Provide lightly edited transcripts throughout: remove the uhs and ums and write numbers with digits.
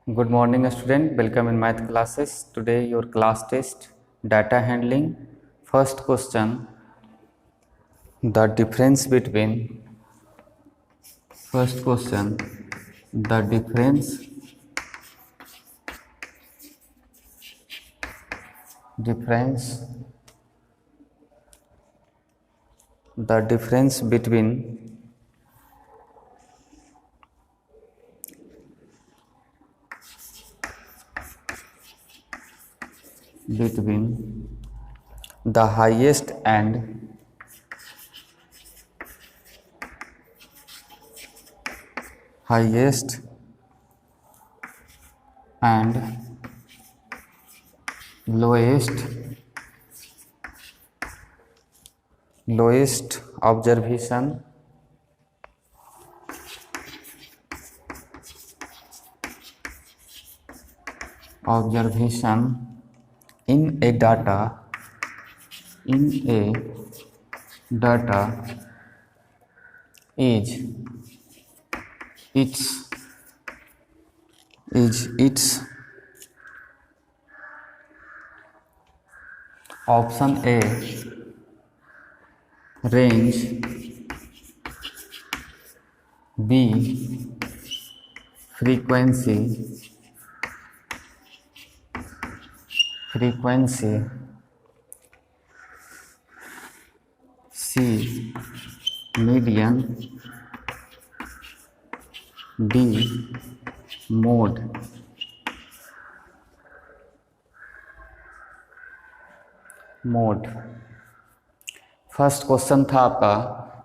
Good morning, student. Welcome in math classes. Today, your class test, data handling. First question: the difference between. First question: the difference. The difference between the highest and lowest observation in a data is its option A range, B frequency, C median, D mode. First question था आपका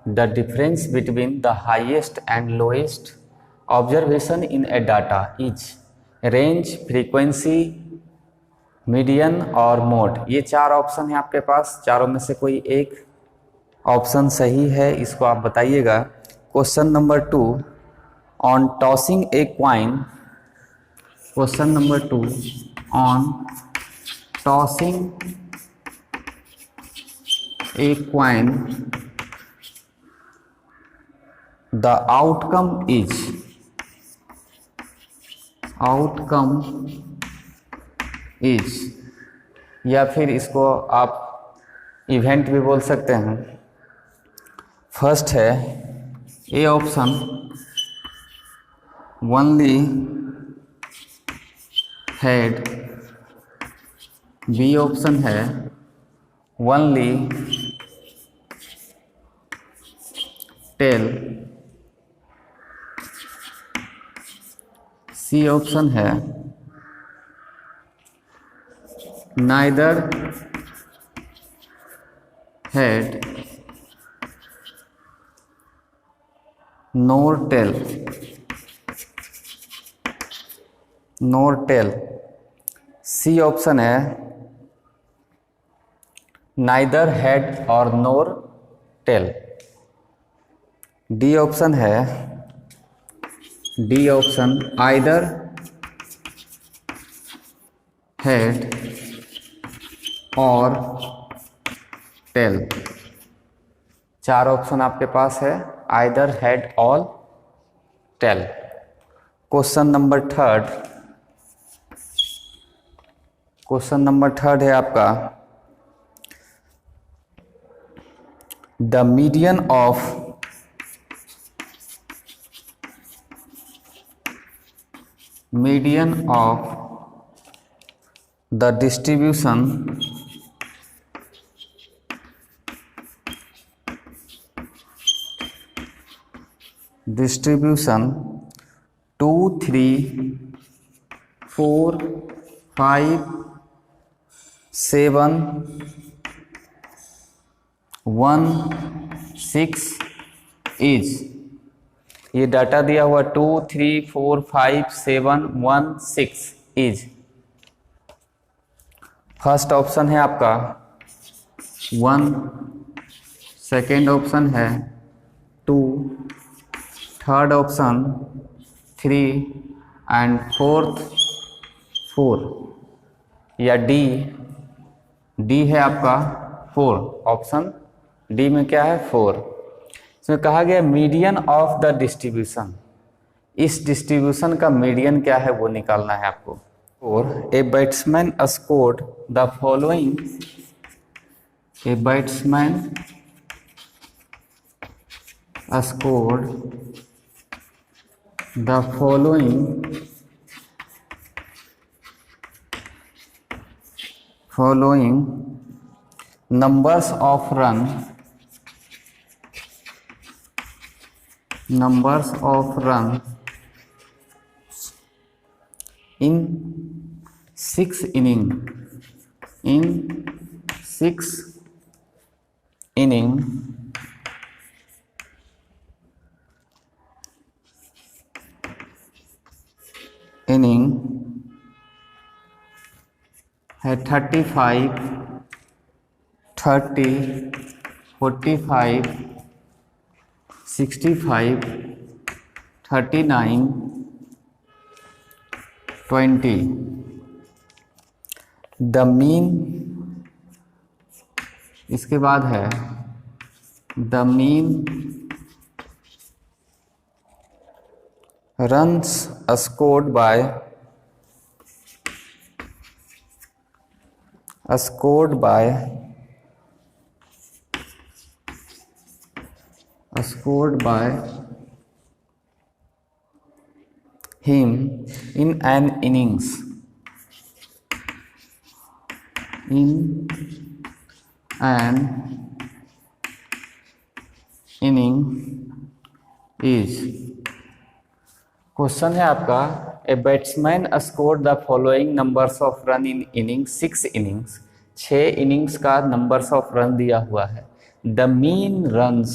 the difference between the highest and lowest observation in A data is range, frequency, median और mode. ये चार option है आपके पास, चारों में से कोई एक ऑप्शन सही है, इसको आप बताइएगा। Question number 2 on tossing a coin. Question number 2 on tossing a coin, the outcome is या फिर इसको आप इवेंट भी बोल सकते हैं। फर्स्ट है A option only head, B option है ओनली टेल, सी ऑप्शन है neither head nor tail, C option है नाइदर हेड और नोर टेल, डी ऑप्शन है आइदर हेड और टेल। चार ऑप्शन आपके पास है, आइदर हेड और टेल। क्वेश्चन नंबर थर्ड है आपका the median of the distribution two, three, four, five, seven, 1, 6 is। ये डाटा दिया हुआ 2, 3, 4, 5, 7, 1, 6 इज। फर्स्ट ऑप्शन है आपका 1, सेकेंड ऑप्शन है 2, थर्ड ऑप्शन 3 एंड फोर्थ 4 या डी है आपका 4। ऑप्शन डी में क्या है 4। इसमें कहा गया मीडियन ऑफ द डिस्ट्रीब्यूशन। इस डिस्ट्रीब्यूशन का मीडियन क्या है वो निकालना है आपको। और a batsman scored the following, a batsman scored the following numbers of run in 6 inning है 35, 30, 45, 65, 39, 20। द मीन, इसके बाद है the mean runs scored by him in an innings is। Question है आपका, a batsman scored the following numbers of run in inning 6 innings, 6 innings का numbers of run दिया हुआ है। The mean runs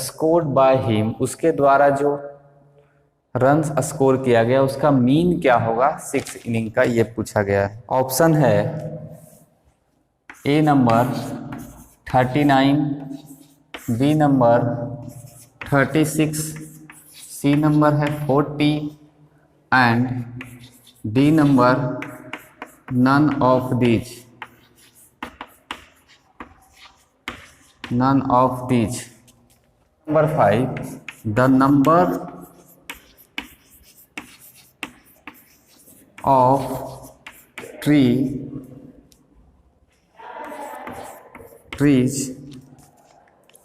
scored by him, उसके द्वारा जो runs score किया गया उसका मीन क्या होगा 6 इनिंग का, ये पूछा गया है। ऑप्शन है A number 39, B number 36, C number है 40 and D number none of these. Number 5, the number of trees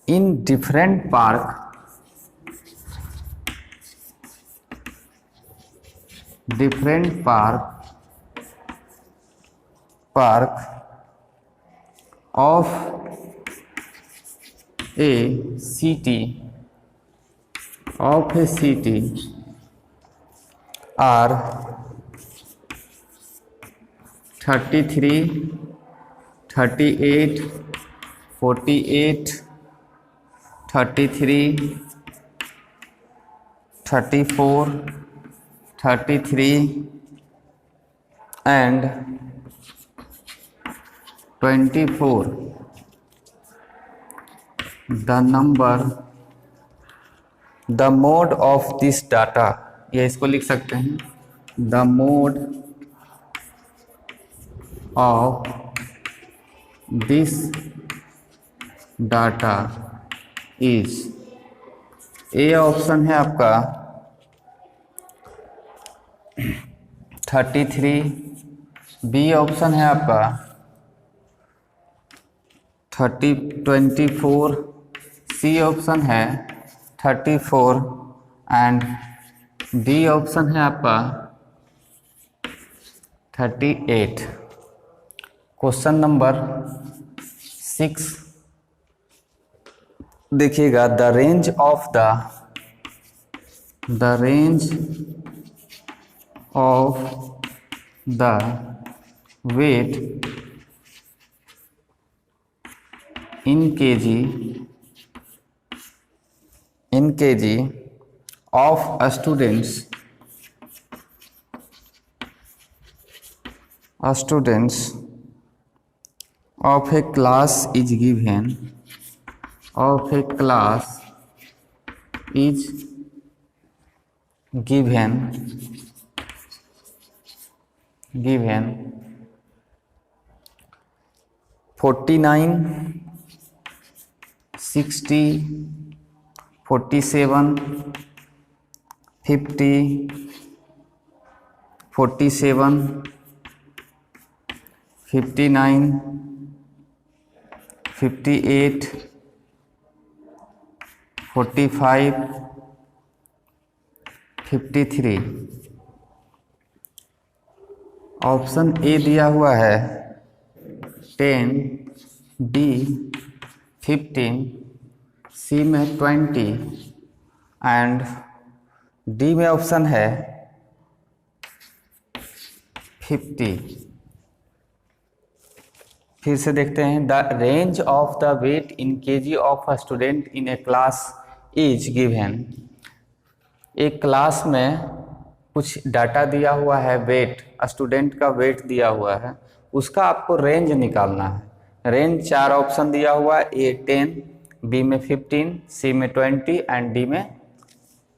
in different park of a city are 33, 38, 48, 33, 34, 33 and 24। the mode of this data, ये इसको लिख सकते हैं, the mode of this data is। A option है आपका 33, B option है आपका 24, सी option है 34 एंड डी ऑप्शन है आपका 38। क्वेश्चन नंबर 6 देखिएगा, the range of the weight in kg of students of a class is given, given 49, 60, 47, 50, 47, 59, 58, 45, 53। Option A दिया हुआ है 10, बी 15, सी में 20 एंड डी में ऑप्शन है 50। फिर से देखते हैं, the range of the weight in KG of a student in a class is given. एक क्लास में कुछ डाटा दिया हुआ है, वेट, स्टूडेंट का वेट दिया हुआ है, उसका आपको रेंज निकालना है। रेंज 4 ऑप्शन दिया हुआ है, ए 10, बी में 15, सी में 20 एंड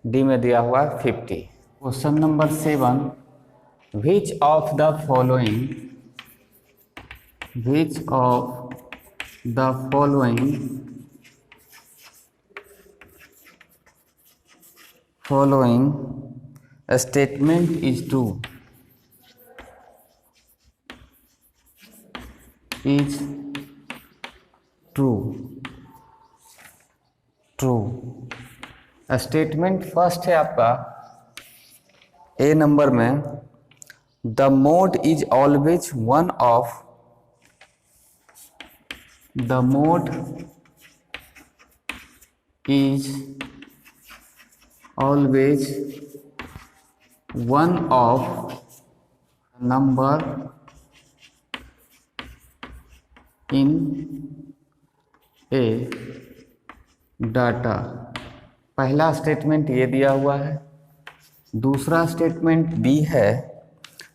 डी में दिया हुआ है 50। Question number 7, which of the following statement is true? Statement first है आपका ए नंबर में, the mode is always one of number in A data. पहला स्टेटमेंट ये दिया हुआ है। दूसरा स्टेटमेंट बी है,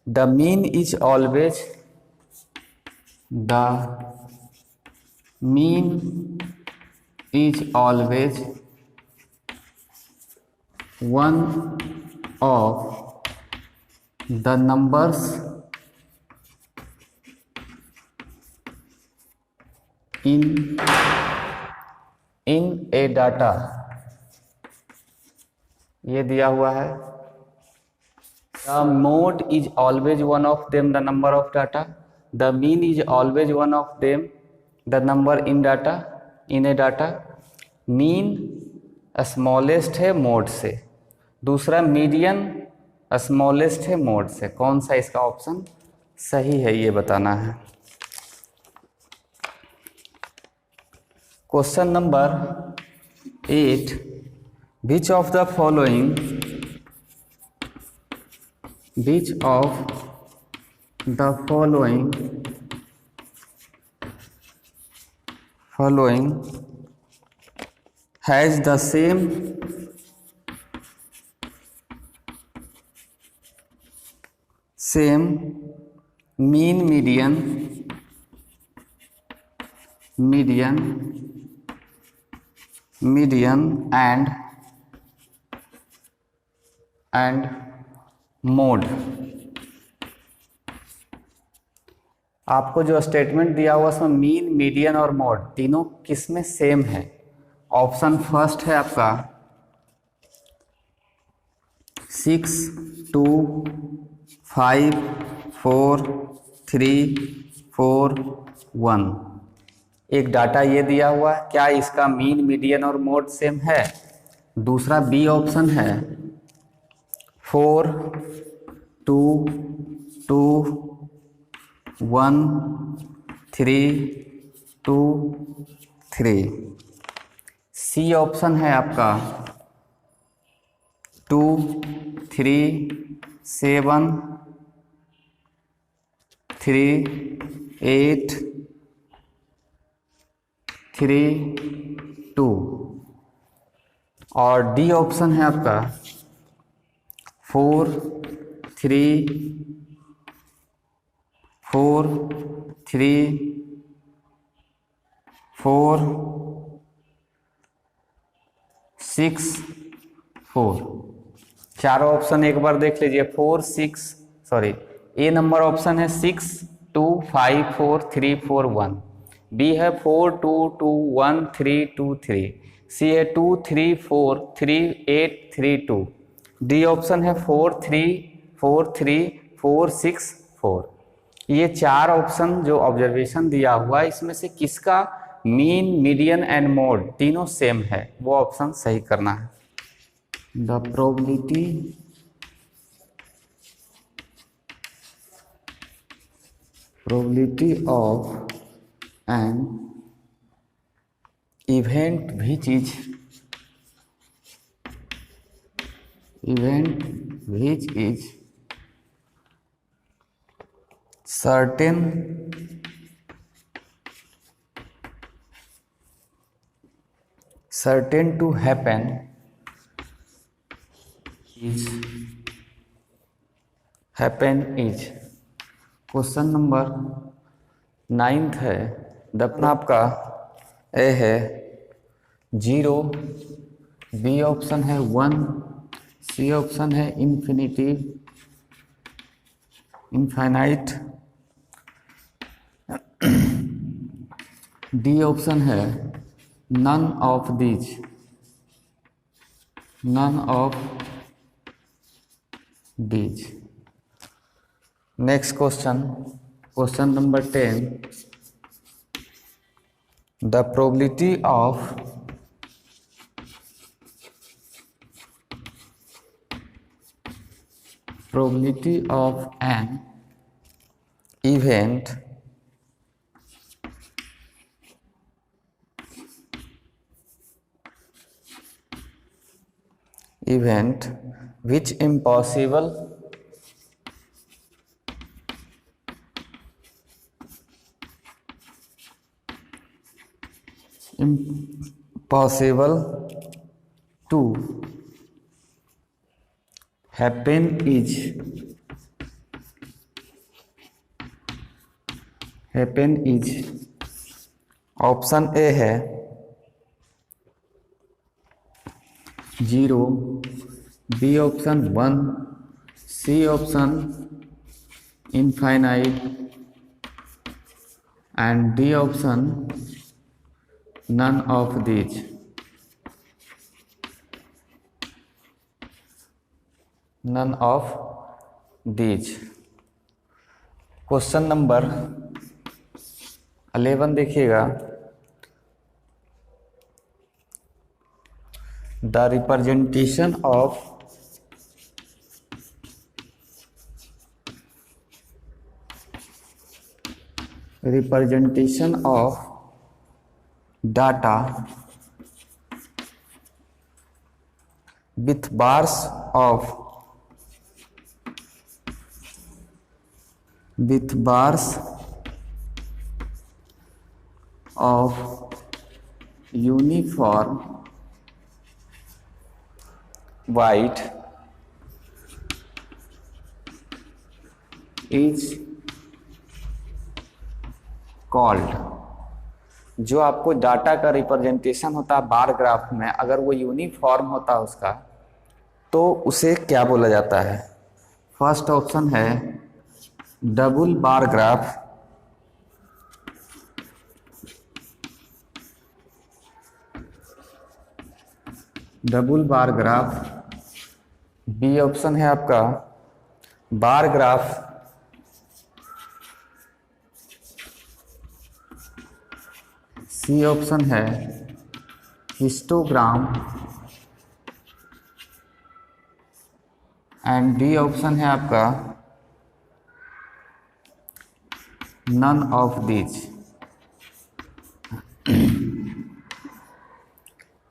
the mean is always one of the numbers in A data. ये दिया हुआ है, the mode is always one of them the number of data, the mean is always one of them the number in A data. Mean smallest है mode से, दूसरा median smallest है mode से। कौन सा इसका ऑप्शन सही है ये बताना है। Question number 8, which of the following has the same mean, median and mode। आपको जो स्टेटमेंट दिया हुआ उसमें मीन, मीडियन और मोड तीनों किसमें सेम है? ऑप्शन फर्स्ट है आपका 6, 2, 5, 4, 3, 4, 1। एक डाटा ये दिया हुआ है, क्या इसका मीन, मीडियन और मोड सेम है? दूसरा बी ऑप्शन है 4, 2, 2, 1, 3, 2, 3। सी ऑप्शन है आपका 2, 3, 7, 3, 8, 3, 2। और डी ऑप्शन है आपका 4, 3, 4, 3, 4, 6, 4। चारों ऑप्शन एक बार देख लीजिए। 4, 6, सॉरी, ए नंबर ऑप्शन है 6, 2, 5, 4, 3, 4, 1। बी है 4, 2, 2, 1, 3, 2, 3। सी है 2, 3, 4, 3, 8, 3, 2। डी ऑप्शन है 4 3 4 3 4 6 4। ये चार ऑप्शन जो ऑब्जर्वेशन दिया हुआ है इसमें से किसका मीन मीडियन एंड मोड तीनों सेम है, वो ऑप्शन सही करना है। The probability of an event which is certain to happen is question number 9 है। दफना आपका ए है 0, बी ऑप्शन है 1, सी ऑप्शन है इनफाइनाइट, डी ऑप्शन है none of these. Next question number 10, the probability of an event which impossible to happen is option A है 0, B option 1, C option infinite and D option none of these. Question number 11 देखिएगा, the representation of data with bars of uniform white is called। जो आपको data का representation होता है bar graph में, अगर वो यूनिफॉर्म होता है उसका, तो उसे क्या बोला जाता है? फर्स्ट ऑप्शन है double bar graph, B option है आपका बार ग्राफ, सी ऑप्शन है हिस्टोग्राम एंड डी ऑप्शन है आपका नन ऑफ दीज।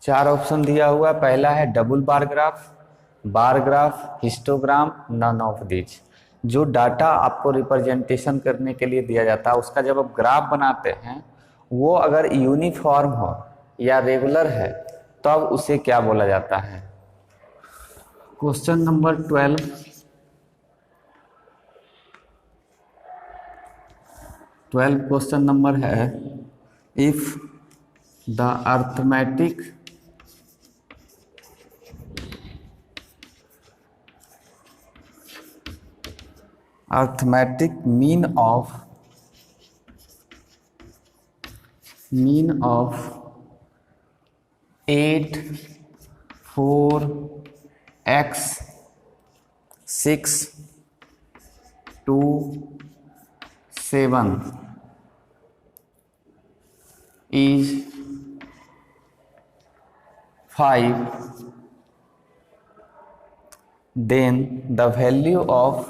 4 ऑप्शन दिया हुआ, पहला है double bar graph, histogram, none of these. जो डाटा आपको रिप्रेजेंटेशन करने के लिए दिया जाता है उसका जब आप ग्राफ बनाते हैं, वो अगर यूनिफॉर्म हो या रेगुलर है तो अब उसे क्या बोला जाता है? क्वेश्चन नंबर 12, क्वेश्चन नंबर है, if the arithmetic mean of 8 4 x 6 to 7 is 5, then the value of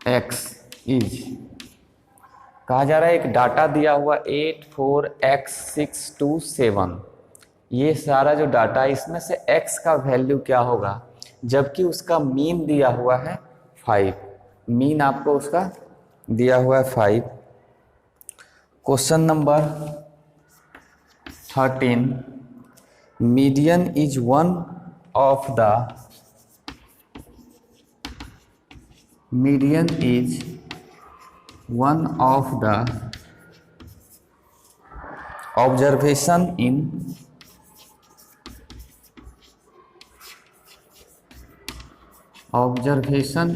x is, कहा जा रहा है एक डाटा दिया हुआ 8, 4, x, 6 to 7, ये सारा जो डाटा है इसमें से x का वैल्यू क्या होगा, जबकि उसका मीन दिया हुआ है 5, मीन आपको उसका दिया हुआ है 5। Question number 13, median is one of the observation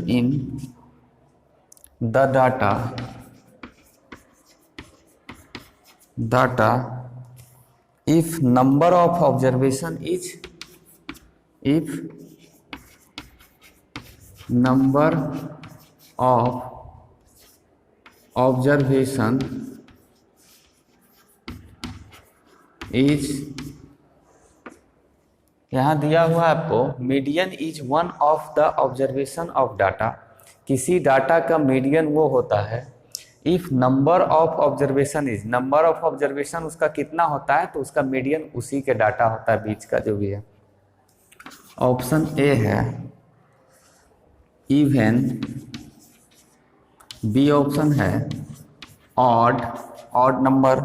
in the data if number of observation is यहाँ दिया हुआ है आपको median is one of the observation of data, किसी डाटा का मीडियन वो होता है if number of observation is, number of observation उसका कितना होता है तो उसका मीडियन उसी के डाटा होता है बीच का जो भी है। ऑप्शन ए है इवन, बी ऑप्शन है ऑड नंबर,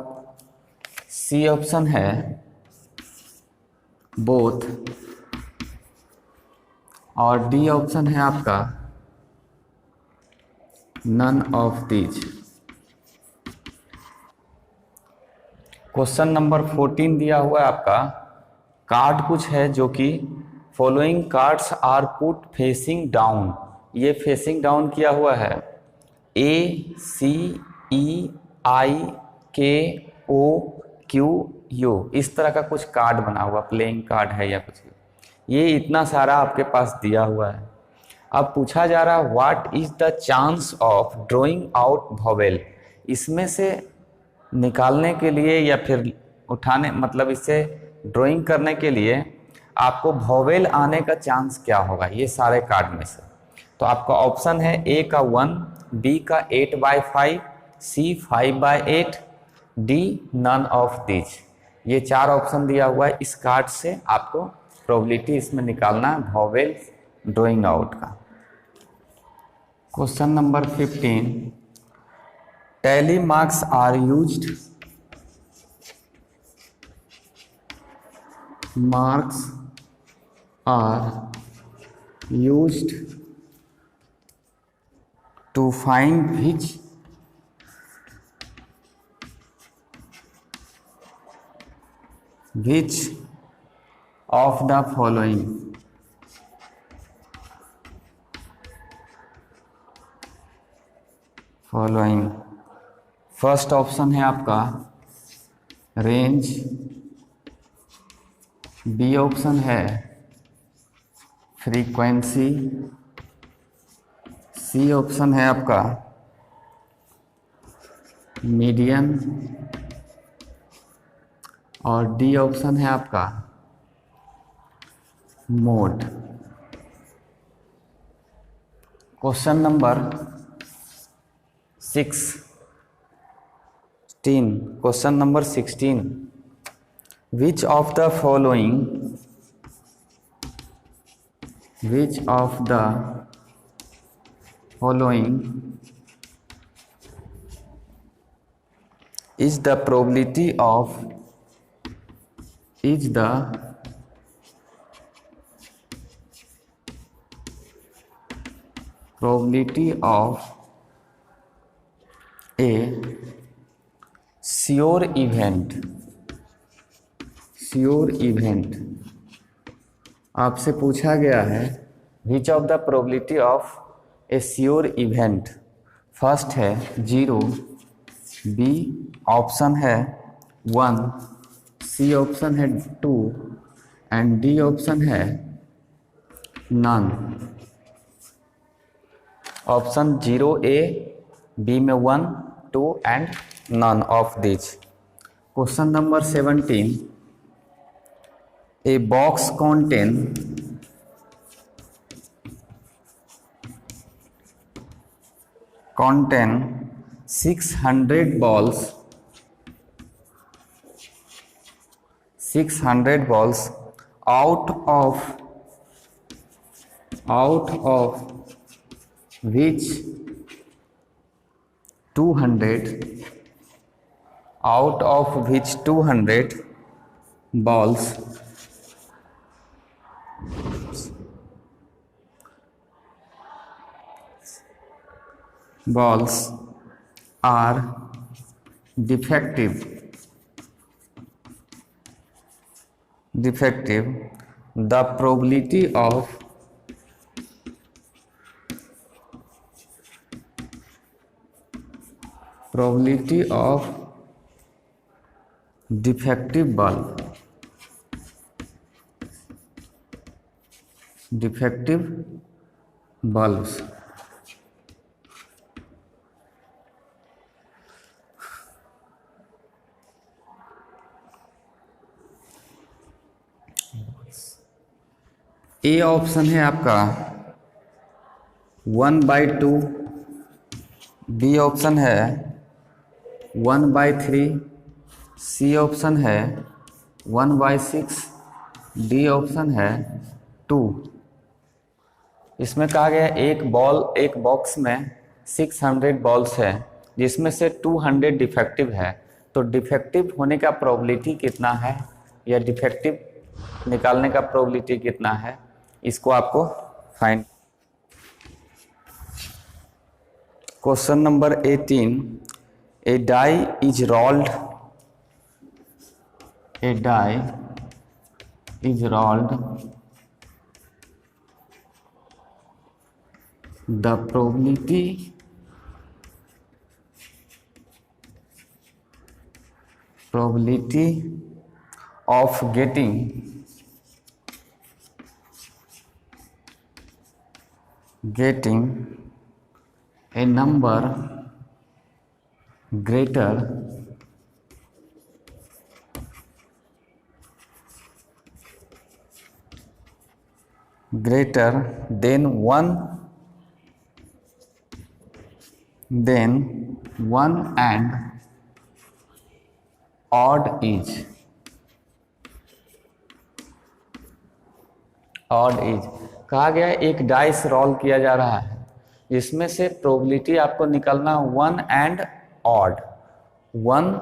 सी ऑप्शन है बोथ और डी ऑप्शन है आपका none of these. Question number 14 दिया हुआ है आपका, कार्ड कुछ है जो कि following cards are put facing down, ये फेसिंग डाउन किया हुआ है A C E I K O Q U, इस तरह का कुछ कार्ड बना हुआ, प्लेइंग कार्ड है या कुछ, ये इतना सारा आपके पास दिया हुआ है। अब पूछा जा रहा है what is the chance of drawing out vowel, इसमें से निकालने के लिए या फिर उठाने, मतलब इससे ड्राइंग करने के लिए आपको वोवेल आने का चांस क्या होगा ये सारे कार्ड में से। तो आपका ऑप्शन है ए का 1, बी का 8/5, सी 5/8, डी नन ऑफ दीज। ये 4 ऑप्शन दिया हुआ है, इस कार्ड से आपको प्रोबेबिलिटी इसमें निकालना है वोवेल ड्राइंग आउट का। Question number 15, tally marks are used, marks are used to find which of the following first option है आपका रेंज, बी ऑप्शन है फ्रीक्वेंसी, सी ऑप्शन है आपका मीडियन और डी ऑप्शन है आपका mode. Question number 16, question number 16, which of the following is the probability of a sure event। आपसे पूछा गया है which of the probability of A sure event, first है 0, बी ऑप्शन है 1, सी ऑप्शन है 2 and D option है none. Option 0A, B में 1, 2 and none of this. Question number 17, a box contain 600 balls, 600 balls out of which 200 balls are defective, the probability of defective bulbs A option है आपका 1/2, B option है 1/3, सी option है 1/6, D option है 2। इसमें कहा गया एक बॉक्स में 600 बॉल्स है जिसमें से 200 डिफेक्टिव है, तो डिफेक्टिव होने का प्रोबेबिलिटी कितना है या डिफेक्टिव निकालने का प्रोबेबिलिटी कितना है, इसको आपको find. Question number 18, a die is rolled the probability of getting a number greater than 1 and odd is कहा गया एक डाइस रोल किया जा रहा है जिसमें से प्रोबेबिलिटी आपको निकलना 1 एंड ऑड, 1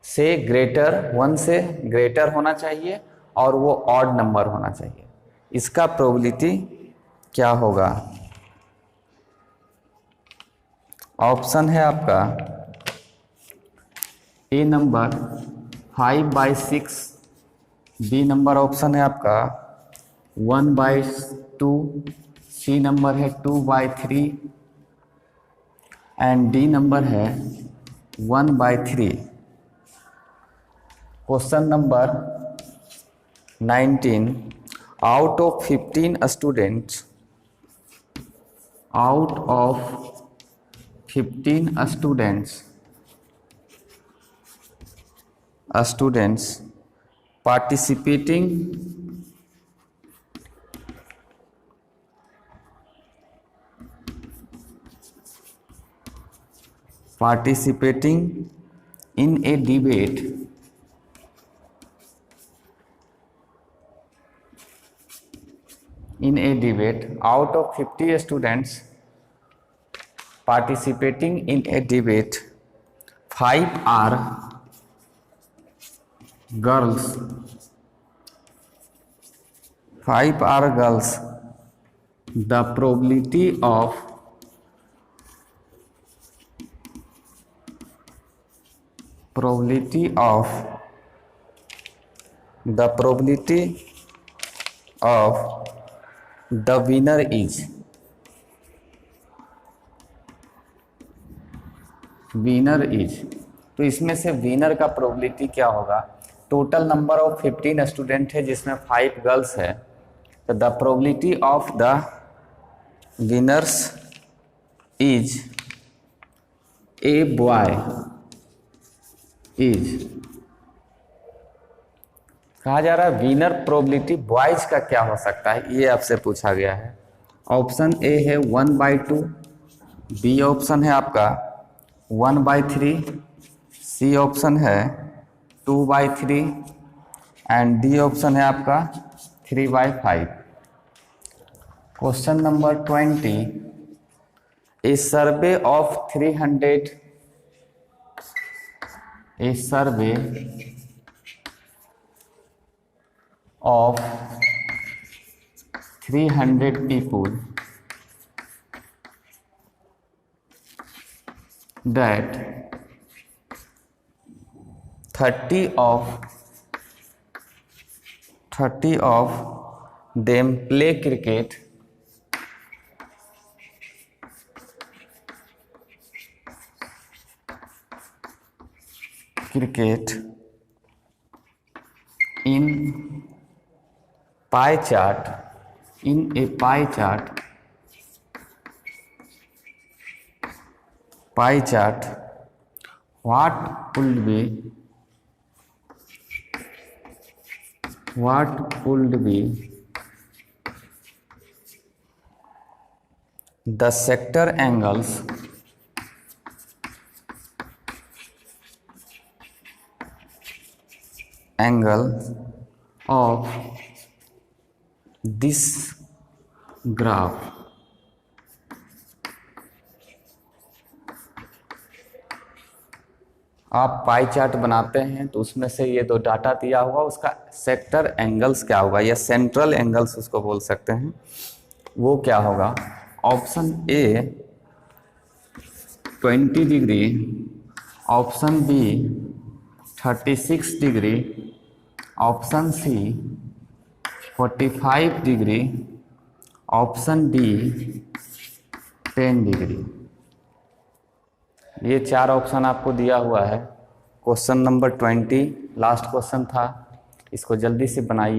से ग्रेटर होना चाहिए और वो ऑड नंबर होना चाहिए। इसका प्रोबेबिलिटी क्या होगा? ऑप्शन है आपका ए नंबर 5/6, बी नंबर ऑप्शन है आपका 1/2, सी नंबर है 2/3 एंड डी नंबर है 1/3। Question number 19, out of 15 students participating in a debate out of 50 students participating in a debate, 5 are girls, the probability of the winner is तो इसमें से winner का probability क्या होगा? टोटल नंबर ऑफ 15 स्टूडेंट है जिसमें 5 girls है, तो the probability of the winners is a boy is, कहा जा रहा है विनर प्रोबेबिलिटी बॉयज का क्या हो सकता है, ये आपसे पूछा गया है। ऑप्शन ए है 1/2, बी ऑप्शन है आपका 1/3, सी ऑप्शन है 2/3 एंड डी ऑप्शन है आपका 3/5। Question number 20, A survey of 300 people that 30 of them play cricket in pie chart, in a pie chart, what would be the sector angles of this graph? आप pie chart बनाते हैं तो उसमें से ये दो डाटा दिया हुआ, उसका सेक्टर एंगल्स क्या होगा या सेंट्रल एंगल्स उसको बोल सकते हैं, वो क्या होगा। Option A 20 degree, option B 36 degree, option C 45 degree, option D 10 degree. ये 4 ऑप्शन आपको दिया हुआ है। क्वेश्चन नंबर 20 लास्ट क्वेश्चन था, इसको जल्दी से बनाइए।